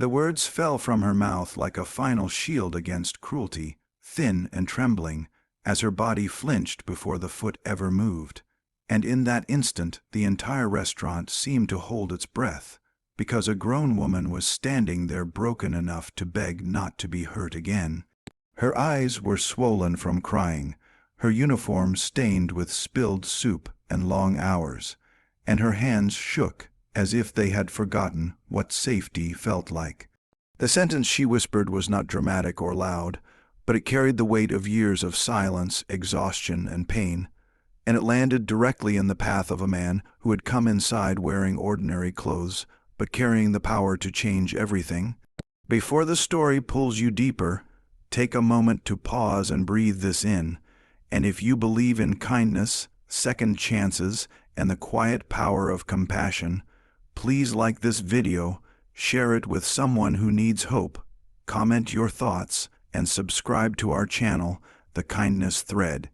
The words fell from her mouth like a final shield against cruelty, thin and trembling, as her body flinched before the foot ever moved. And in that instant the entire restaurant seemed to hold its breath, because a grown woman was standing there broken enough to beg not to be hurt again. Her eyes were swollen from crying, her uniform stained with spilled soup and long hours, and her hands shook as if they had forgotten what safety felt like. The sentence she whispered was not dramatic or loud, but it carried the weight of years of silence, exhaustion, and pain, and it landed directly in the path of a man who had come inside wearing ordinary clothes, but carrying the power to change everything. Before the story pulls you deeper, take a moment to pause and breathe this in, and if you believe in kindness, second chances, and the quiet power of compassion, please like this video, share it with someone who needs hope, comment your thoughts, and subscribe to our channel, The Kindness Thread,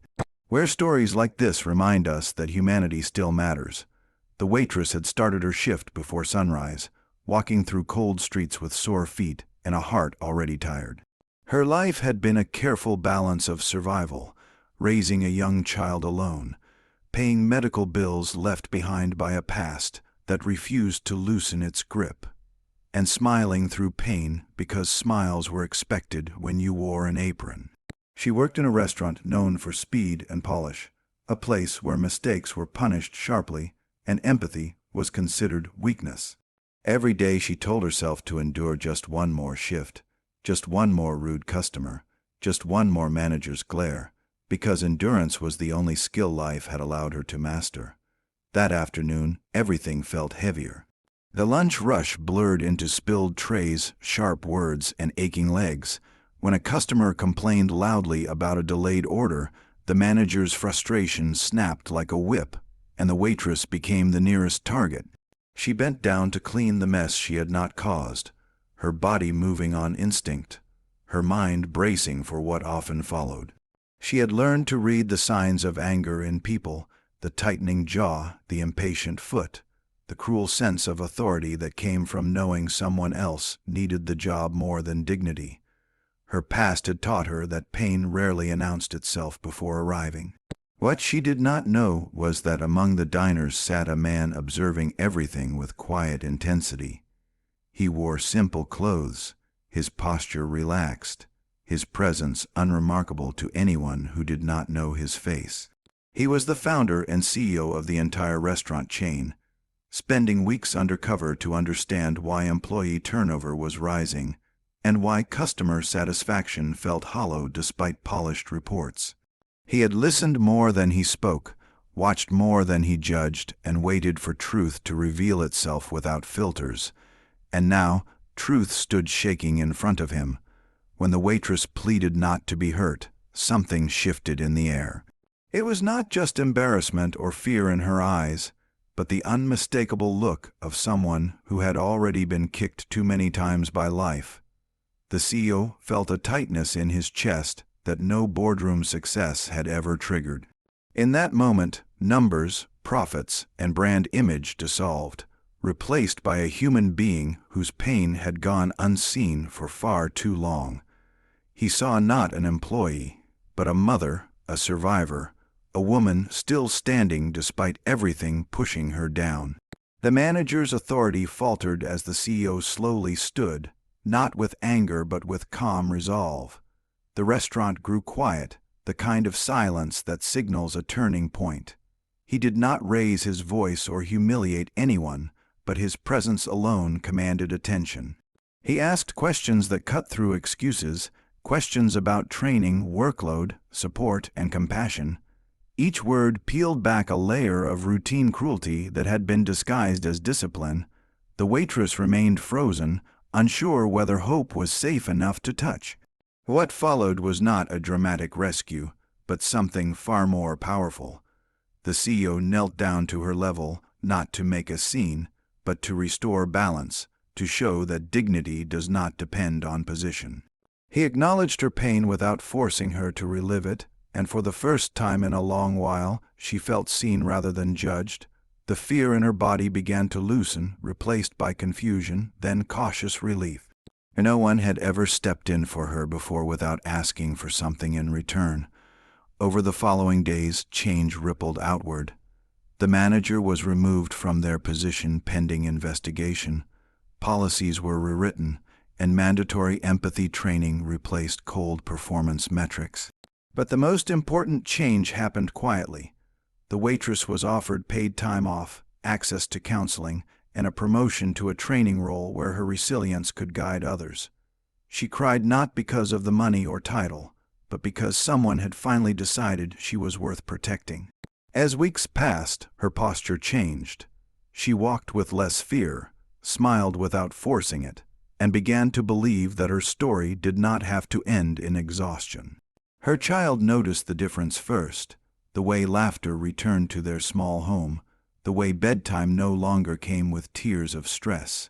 where stories like this remind us that humanity still matters. The waitress had started her shift before sunrise, walking through cold streets with sore feet and a heart already tired. Her life had been a careful balance of survival, raising a young child alone, paying medical bills left behind by a past that refused to loosen its grip, and smiling through pain because smiles were expected when you wore an apron. She worked in a restaurant known for speed and polish, a place where mistakes were punished sharply and empathy was considered weakness. Every day she told herself to endure just one more shift, just one more rude customer, just one more manager's glare, because endurance was the only skill life had allowed her to master. That afternoon, everything felt heavier. The lunch rush blurred into spilled trays, sharp words, and aching legs. When a customer complained loudly about a delayed order, the manager's frustration snapped like a whip, and the waitress became the nearest target. She bent down to clean the mess she had not caused, her body moving on instinct, her mind bracing for what often followed. She had learned to read the signs of anger in people, the tightening jaw, the impatient foot, the cruel sense of authority that came from knowing someone else needed the job more than dignity. Her past had taught her that pain rarely announced itself before arriving. What she did not know was that among the diners sat a man observing everything with quiet intensity. He wore simple clothes, his posture relaxed, his presence unremarkable to anyone who did not know his face. He was the founder and CEO of the entire restaurant chain, spending weeks undercover to understand why employee turnover was rising and why customer satisfaction felt hollow despite polished reports. He had listened more than he spoke, watched more than he judged, and waited for truth to reveal itself without filters. And now, truth stood shaking in front of him. When the waitress pleaded not to be hurt, something shifted in the air. It was not just embarrassment or fear in her eyes, but the unmistakable look of someone who had already been kicked too many times by life. The CEO felt a tightness in his chest that no boardroom success had ever triggered. In that moment, numbers, profits, and brand image dissolved, replaced by a human being whose pain had gone unseen for far too long. He saw not an employee, but a mother, a survivor, a woman still standing despite everything pushing her down. The manager's authority faltered as the CEO slowly stood, not with anger but with calm resolve. The restaurant grew quiet, the kind of silence that signals a turning point. He did not raise his voice or humiliate anyone, but his presence alone commanded attention. He asked questions that cut through excuses, questions about training, workload, support, and compassion. Each word peeled back a layer of routine cruelty that had been disguised as discipline. The waitress remained frozen, unsure whether hope was safe enough to touch. What followed was not a dramatic rescue, but something far more powerful. The CEO knelt down to her level, not to make a scene, but to restore balance, to show that dignity does not depend on position. He acknowledged her pain without forcing her to relive it, and for the first time in a long while, she felt seen rather than judged. The fear in her body began to loosen, replaced by confusion, then cautious relief. No one had ever stepped in for her before without asking for something in return. Over the following days, change rippled outward. The manager was removed from their position pending investigation. Policies were rewritten, and mandatory empathy training replaced cold performance metrics. But the most important change happened quietly. The waitress was offered paid time off, access to counseling, and a promotion to a training role where her resilience could guide others. She cried not because of the money or title, but because someone had finally decided she was worth protecting. As weeks passed, her posture changed. She walked with less fear, smiled without forcing it, and began to believe that her story did not have to end in exhaustion. Her child noticed the difference first, the way laughter returned to their small home, the way bedtime no longer came with tears of stress.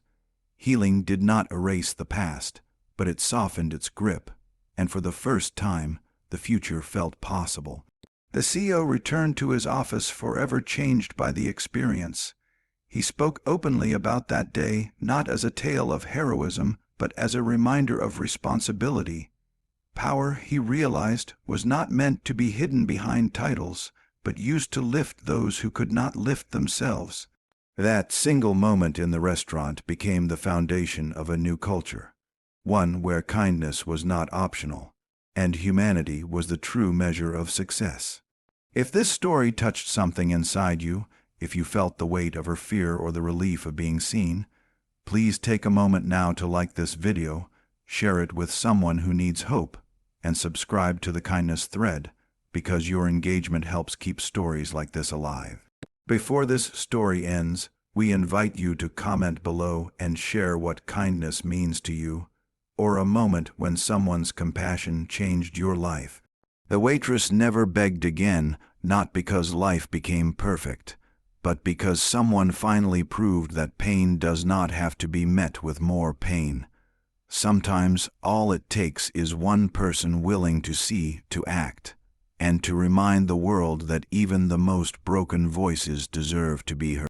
Healing did not erase the past, but it softened its grip, and for the first time, the future felt possible. The CEO returned to his office forever changed by the experience. He spoke openly about that day, not as a tale of heroism, but as a reminder of responsibility. Power, he realized, was not meant to be hidden behind titles, but used to lift those who could not lift themselves. That single moment in the restaurant became the foundation of a new culture, one where kindness was not optional, and humanity was the true measure of success. If this story touched something inside you, if you felt the weight of her fear or the relief of being seen, please take a moment now to like this video, share it with someone who needs hope, and subscribe to the Kindness Thread, because your engagement helps keep stories like this alive. Before this story ends, we invite you to comment below and share what kindness means to you, or a moment when someone's compassion changed your life. The waitress never begged again, not because life became perfect, but because someone finally proved that pain does not have to be met with more pain. Sometimes all it takes is one person willing to see, to act, and to remind the world that even the most broken voices deserve to be heard.